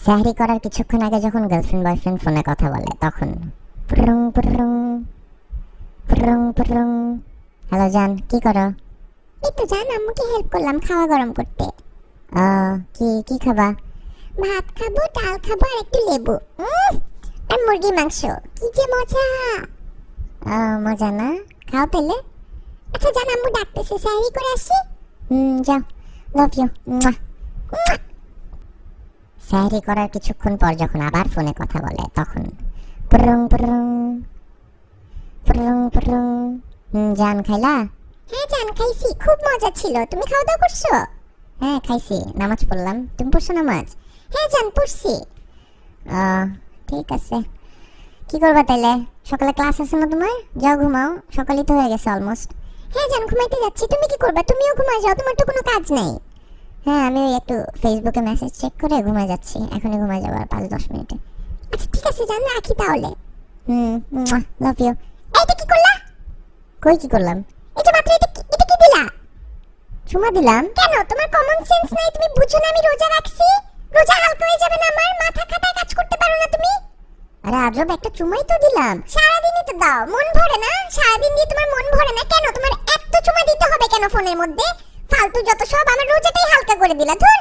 সাহরি করার কিছুক্ষণ আগে যখন গার্লফ্রেন্ড বয়ফ্রেন্ড ফোনে কথা বলে তখন পুরুং পুরুং পুরুং পুরুং। হ্যালো জান, কি করো? এই তো জান, আম্মুকে হেল্প করলাম খাওয়া গরম করতে। কি কি খাবা? ভাত খাবো, ডাল খাবো আর একটু লেবু আর মুরগি মাংস। কি যে মজা! মজা না? খাও তাহলে। আচ্ছা জান, আম্মু ডাকতেছে, সাহরি করে আসি। যাও, লাভ ইউ। সাহরি করার কিছুক্ষণ পর যখন আবার ফোনে কথা বলে তখন পুরুং পুরুং পুরুং পুরুং। জান খাইলা? হ্যাঁ জান খাইছি, খুব মজা ছিল। তুমি খাওয়া দাওয়া করছো? হ্যাঁ খাইছি, নামাজ পড়লাম। তুমি পড়ছো নামাজ? হ্যাঁ জান পড়ছি। ঠিক আছে, কি করবা তাইলে? সকালে ক্লাস আছে না তোমার? যাও ঘুমাও, সকালই তো হয়ে গেছে অলমোস্ট। হ্যাঁ জান ঘুমাইতে যাচ্ছি। তুমি কি করবা? তুমিও ঘুমায় যাও, তোমার তো কোনো কাজ নেই। হ্যাঁ আমি একটু ফেসবুকে মেসেজ চেক করে ঘুমায় যাচ্ছি, এখনই ঘুমায় যাবো আর 5-10 মিনিটে। আচ্ছা ঠিক আছে জান, রাখি তাহলে। Love you. এইটা কি করলা? কই কি করলাম? এই যে মাত্র এটা কি দিলা? চুমা দিলাম। কেন, তোমার কমন সেন্স নাই? তুমি বুঝো না আমি রোজা রাখছি? রোজা হালকা হয়ে যাবে না আমার? মাথা খাটায় কাজ করতে পারো না তুমি? আরে আজব, একটা চুমাই তো দিলাম। সারাদিনই তো দাও, মন ভরে না? সারাদিন দিয়ে তোমার মন ভরে না কেন? তোমার এত চুমা দিতে হবে কেন ফোনের মধ্যে? ফালতু যত সব, আমার রোজাটাই হালকা করে দিলা। ধুর।